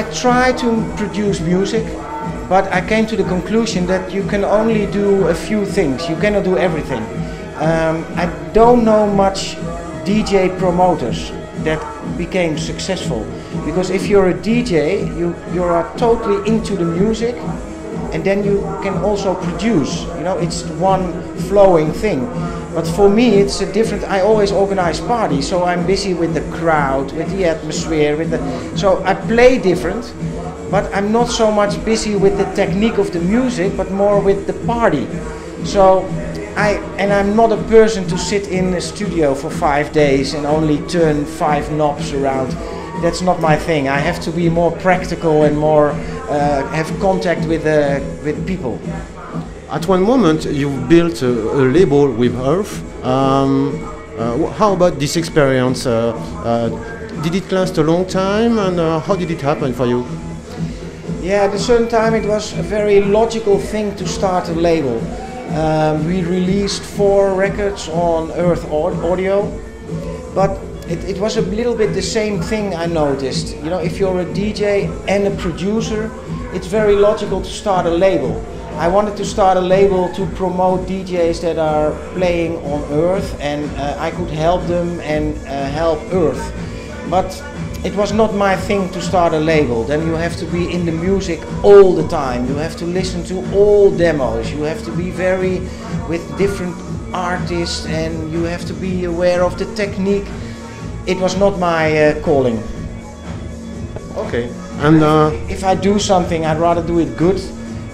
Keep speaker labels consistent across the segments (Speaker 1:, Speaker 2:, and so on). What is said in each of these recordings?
Speaker 1: I try to produce music, but I came to the conclusion that you can only do a few things. You cannot do everything. I don't know much DJ promoters that became successful, because if you're a DJ, you are totally into the music, and then you can also produce. You know, it's one flowing thing. But for me, it's a different. I always organize parties, so I'm busy with the crowd, with the atmosphere, so I play different. But I'm not so much busy with the technique of the music, but more with the party. So I'm not a person to sit in a studio for 5 days and only turn 5 knobs around. That's not my thing. I have to be more practical and more have contact with people.
Speaker 2: At one moment, you built a label with Earth. How about this experience? Did it last a long time, and how did it happen for you?
Speaker 1: Yeah, at a certain time it was a very logical thing to start a label. We released 4 records on Earth Audio, but it was a little bit the same thing I noticed. You know, if you're a DJ and a producer, it's very logical to start a label. I wanted to start a label to promote DJs that are playing on Earth, and I could help them and help Earth. But it was not my thing to start a label. Then you have to be in the music all the time. You have to listen to all demos. You have to be very with different artists, and you have to be aware of the technique. It was not my calling.
Speaker 2: Okay. And
Speaker 1: if I do something, I'd rather do it good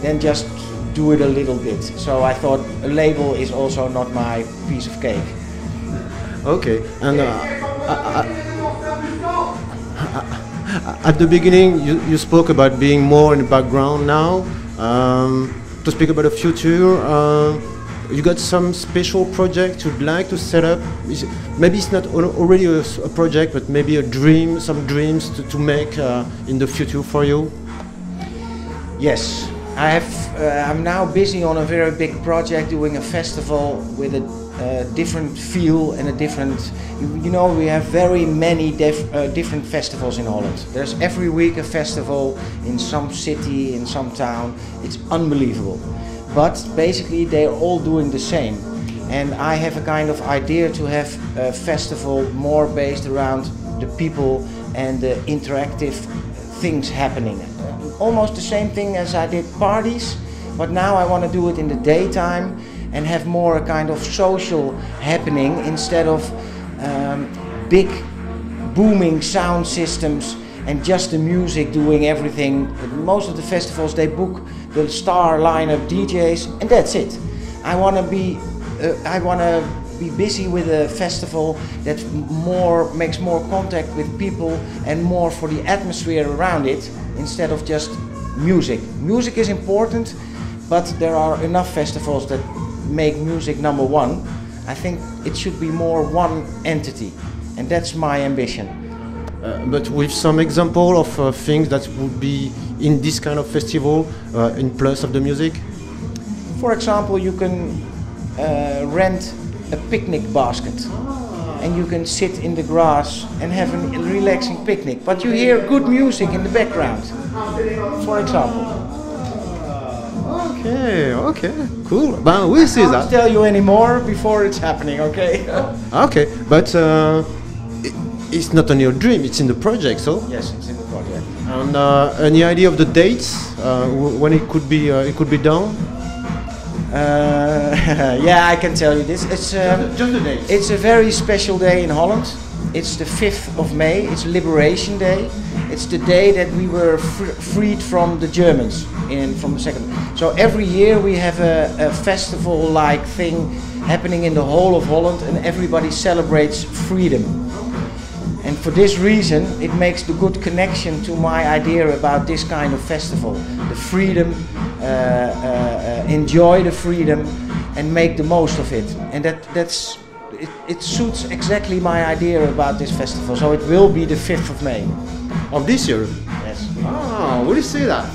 Speaker 1: than just do it a little bit. So I thought a label is also not my piece of cake.
Speaker 2: Okay. And at the beginning, you spoke about being more in the background now. To speak about the future, you got some special project you'd like to set up? Maybe it's not already a project, but maybe a dream, some dreams to make in the future for you?
Speaker 1: Yes, I'm now busy on a very big project, doing a festival with a different feel and a different. You know, we have very many different festivals in Holland. There's every week a festival in some city, in some town. It's unbelievable. But basically they're all doing the same. And I have a kind of idea to have a festival more based around the people and the interactive things happening. Almost the same thing as I did parties, but now I want to do it in the daytime and have more a kind of social happening instead of big booming sound systems and just the music doing everything. Most of the festivals, they book the star lineup DJs and that's it. I want to be busy with a festival that makes more contact with people and more for the atmosphere around it instead of just music. Music is important, but there are enough festivals that make music #1. I think it should be more one entity, and that's my ambition.
Speaker 2: But with some example of things that would be in this kind of festival in plus of the music?
Speaker 1: For example, you can rent a picnic basket and you can sit in the grass and have a relaxing picnic, but you hear good music in the background, for example.
Speaker 2: Okay, cool. But we'll see that.
Speaker 1: I can't tell you any more before it's happening, okay?
Speaker 2: Okay, but it's not only a dream, it's in the project, so?
Speaker 1: Yes, it's in the project.
Speaker 2: And any idea of the dates when it could be done?
Speaker 1: Yeah, I can tell you this. It's
Speaker 2: just the date.
Speaker 1: It's a very special day in Holland. It's the 5th of May. It's Liberation Day. It's the day that we were freed from the Germans from the second. So every year we have a festival-like thing happening in the whole of Holland, and everybody celebrates freedom. And for this reason, it makes the good connection to my idea about this kind of festival. The freedom, enjoy the freedom and make the most of it. And it suits exactly my idea about this festival. So it will be the 5th of May.
Speaker 2: Of this year?
Speaker 1: Yes.
Speaker 2: Ah, will you see that?